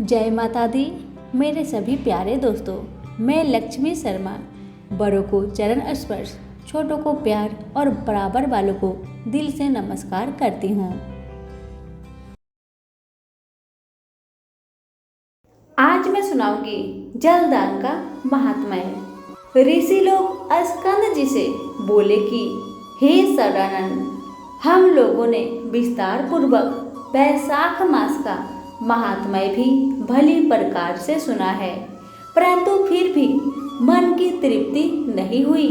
जय माता दी। मेरे सभी प्यारे दोस्तों, मैं लक्ष्मी शर्मा बड़ों को चरण स्पर्श, छोटों को प्यार और बराबर वालों को दिल से नमस्कार करती हूँ। आज मैं सुनाऊंगी जलदान का महात्म्य। ऋषि लोग स्कंद जी से बोले कि हे सदानंद, हम लोगों ने विस्तार पूर्वक वैशाख मास का महात्म्य भी भली प्रकार से सुना है, परंतु फिर भी मन की तृप्ति नहीं हुई।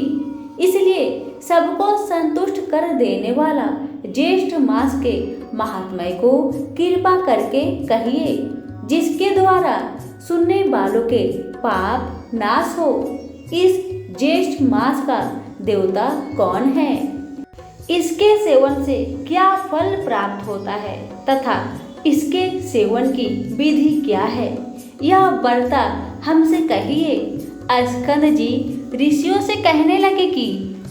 इसलिए सबको संतुष्ट कर देने वाला ज्येष्ठ मास के महात्म्य को कृपा करके कहिए, जिसके द्वारा सुनने वालों के पाप नाश हो। इस ज्येष्ठ मास का देवता कौन है? इसके सेवन से क्या फल प्राप्त होता है तथा इसके सेवन की विधि क्या है, यह वार्ता हमसे कहिए। स्कंद जी ऋषियों से कहने लगे कि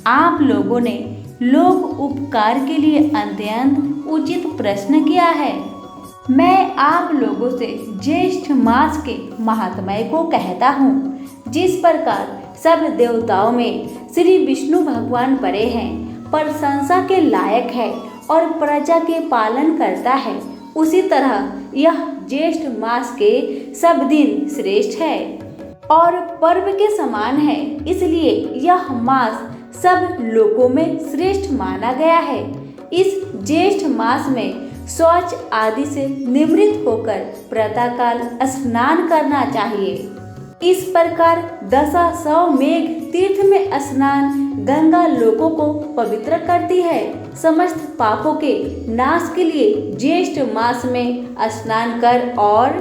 आप लोगों ने लोक उपकार के लिए अत्यंत उचित प्रश्न किया है। मैं आप लोगों से ज्येष्ठ मास के महात्म्य को कहता हूँ। जिस प्रकार सब देवताओं में श्री विष्णु भगवान बड़े हैं, प्रशंसा के लायक है और प्रजा के पालन करता है, उसी तरह यह ज्येष्ठ मास के सब दिन श्रेष्ठ है और पर्व के समान है। इसलिए यह मास सब लोकों में श्रेष्ठ माना गया है। इस ज्येष्ठ मास में शौच आदि से निवृत्त होकर प्रातःकाल स्नान करना चाहिए। इस प्रकार दशासौ मेघ तीर्थ में स्नान गंगा लोकों को पवित्र करती है। समस्त पापों के नाश के लिए ज्येष्ठ मास में स्नान कर और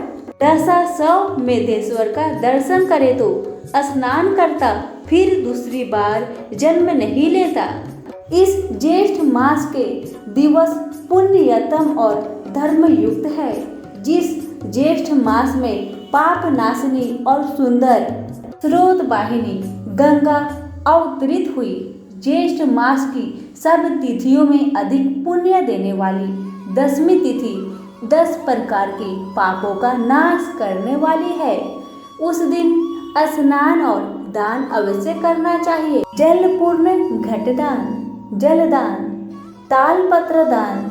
दशासौ मेधेश्वर का दर्शन करे तो स्नान करता फिर दूसरी बार जन्म नहीं लेता। इस ज्येष्ठ मास के दिवस पुण्यतम और धर्मयुक्त है। जिस ज्येष्ठ मास में पाप नाशनी और सुंदर स्रोत वाहिनी गंगा अवतरित हुई, ज्येष्ठ मास की सब तिथियों में अधिक पुण्य देने वाली दसवीं तिथि 10 प्रकार के पापों का नाश करने वाली है। उस दिन स्नान और दान अवश्य करना चाहिए। जलपूर्ण घटदान, जलदान, तालपत्र दान,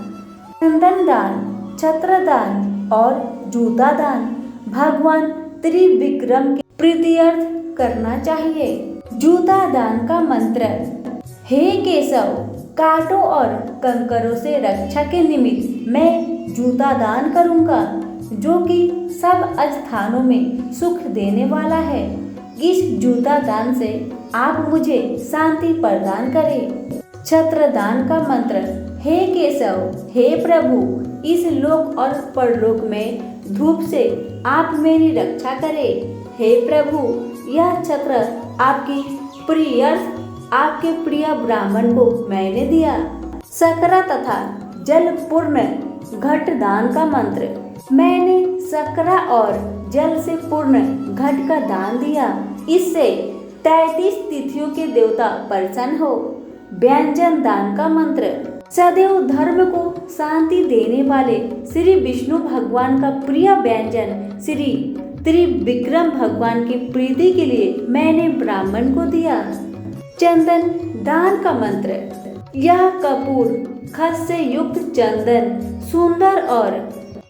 चंदन दान, छत्र दान और जूता दान भगवान त्रिविक्रम के प्रीत्यर्थ करना चाहिए। जूता दान का मंत्र: हे केशव, कांटों और कंकरों से रक्षा के निमित्त मैं जूता दान करूंगा, जो कि सब स्थानों में सुख देने वाला है। इस जूता दान से आप मुझे शांति प्रदान करें। छत्र दान का मंत्र: हे केशव, हे प्रभु, इस लोक और परलोक में धूप से आप मेरी रक्षा करें। हे प्रभु, यह छत्र आपकी प्रियर्थ आपके प्रिय ब्राह्मण को मैंने दिया। सकरा तथा जल पूर्ण घट दान का मंत्र: मैंने सकरा और जल से पूर्ण घट का दान दिया। इससे 33 तिथियों के देवता प्रसन्न हो। व्यंजन दान का मंत्र: सदैव धर्म को शांति देने वाले श्री विष्णु भगवान का प्रिय व्यंजन श्री त्रिविक्रम भगवान की प्रीति के लिए मैंने ब्राह्मण को दिया। चंदन दान का मंत्र: यह कपूर खस से युक्त चंदन सुंदर और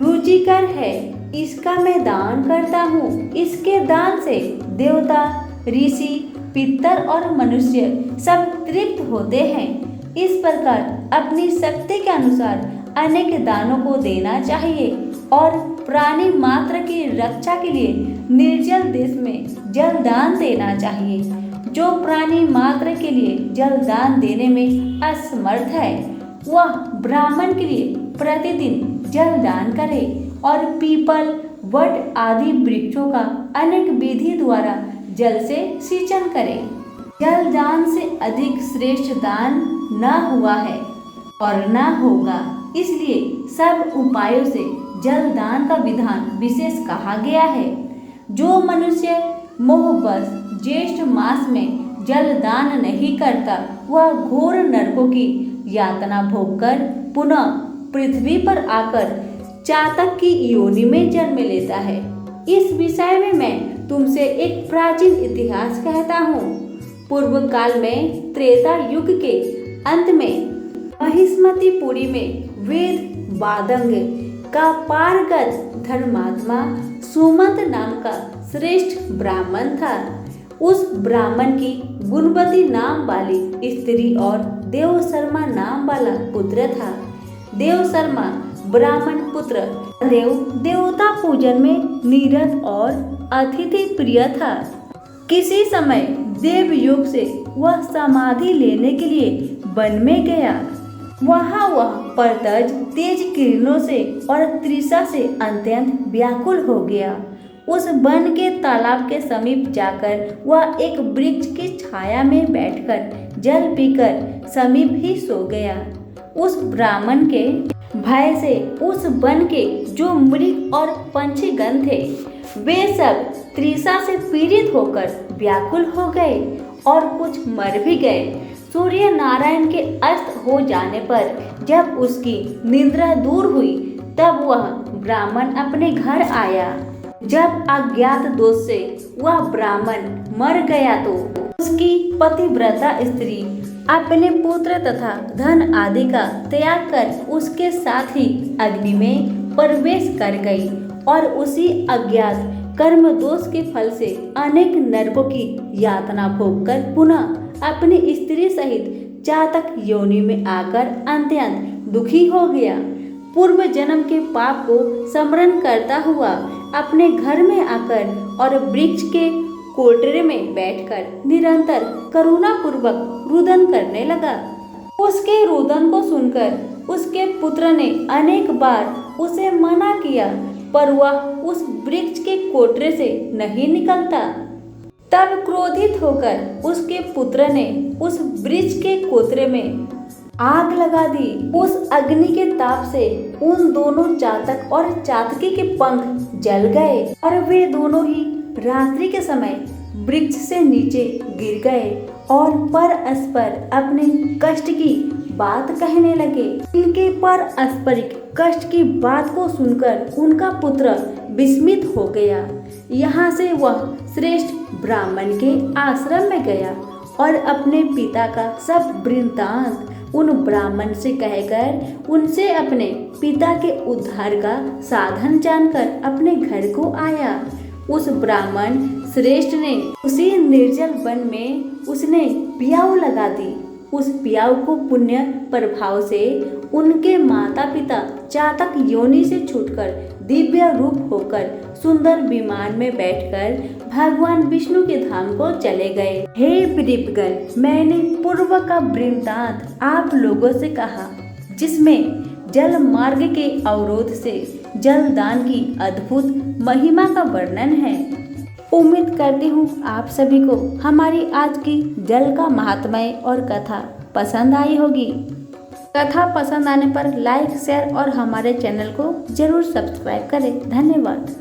रुचिकर है, इसका मैं दान करता हूँ। इसके दान से देवता, ऋषि, पितर और मनुष्य सब तृप्त होते हैं। इस प्रकार अपनी शक्ति के अनुसार अनेक दानों को देना चाहिए और प्राणी मात्र की रक्षा के लिए निर्जल देश में जल दान देना चाहिए। जो प्राणी मात्र के लिए जल दान देने में असमर्थ है, वह ब्राह्मण के लिए प्रतिदिन जल दान करे और पीपल, वट आदि वृक्षों का अनेक विधि द्वारा जल से सिंचन करे। जल दान से अधिक श्रेष्ठ दान न हुआ है और न होगा, इसलिए सब उपायों से जल दान का विधान विशेष कहा गया है। जो मनुष्य मोहवश ज्येष्ठ मास में जल दान नहीं करता, वह घोर नरकों की यातना भोगकर पुनः पृथ्वी पर आकर चातक की योनि में जन्म लेता है। इस विषय में मैं तुमसे एक प्राचीन इतिहास कहता हूँ। पूर्व काल में त्रेता युग के अंत में महिष्मतिपुरी में वेद वादंग का पारंगत धर्मात्मा सुमंत नाम का श्रेष्ठ ब्राह्मण था। उस ब्राह्मण की गुणवती नाम वाली स्त्री और देव शर्मा नाम वाला पुत्र था। देव शर्मा ब्राह्मण पुत्र देव देवता पूजन में निरत और अतिथि प्रिय था। किसी समय देवयोग से वह समाधि लेने के लिए वन में गया। वहाँ वह परतज तेज किरणों से और तृषा से अत्यंत व्याकुल हो गया। उस वन के तालाब के समीप जाकर वह एक वृक्ष की छाया में बैठकर जल पीकर समीप ही सो गया। उस ब्राह्मण के भय से उस वन के जो मृग और पंछीगण थे वे सब तृषा से पीड़ित होकर व्याकुल हो गए और कुछ मर भी गए। सूर्य नारायण के अस्त हो जाने पर जब उसकी निद्रा दूर हुई तब वह ब्राह्मण अपने घर आया। जब अज्ञात दोष से वह ब्राह्मण मर गया तो उसकी पतिव्रता स्त्री अपने पुत्र तथा धन आदि का त्याग कर उसके साथ ही अग्नि में प्रवेश कर गई और उसी अज्ञात कर्म दोष के फल से अनेक नरकों की यातना भोगकर पुनः अपनी स्त्री सहित चातक योनि में आकर अत्यंत दुखी हो गया। पूर्व जन्म के पाप को स्मरण करता हुआ अपने घर में आकर और वृक्ष के कोटरे में बैठकर निरंतर करुणा पूर्वक रुदन करने लगा। उसके रुदन को सुनकर उसके पुत्र ने अनेक बार उसे मना किया पर वह उस वृक्ष के कोटरे से नहीं निकलता। तब क्रोधित होकर उसके पुत्र ने उस वृक्ष के कोतरे में आग लगा दी। उस अग्नि के ताप से उन दोनों चातक और चातकी के पंख जल गए और वे दोनों ही रात्रि के समय वृक्ष से नीचे गिर गए और परस्पर अपने कष्ट की बात कहने लगे। इनके पारस्परिक कष्ट की बात को सुनकर उनका पुत्र विस्मित हो गया। यहाँ से वह श्रेष्ठ ब्राह्मण के आश्रम में गया और अपने पिता का सब वृत्तांत उन ब्राह्मण से कहकर उनसे अपने पिता के उद्धार का साधन जानकर अपने घर को आया। उस ब्राह्मण श्रेष्ठ ने उसी निर्जल वन में उसने पियाऊ लगा दी। उस पियाऊ को पुण्य प्रभाव से उनके माता पिता चातक योनि से छूटकर दिव्य रूप होकर सुंदर विमान में बैठकर भगवान विष्णु के धाम को चले गए। हे प्रीतगण, मैंने पूर्व का वृत्तांत आप लोगों से कहा जिसमें जल मार्ग के अवरोध से जलदान की अद्भुत महिमा का वर्णन है। उम्मीद करती हूँ आप सभी को हमारी आज की जल का महात्म्य और कथा पसंद आई होगी। कथा पसंद आने पर लाइक, शेयर और हमारे चैनल को जरूर सब्सक्राइब करें। धन्यवाद।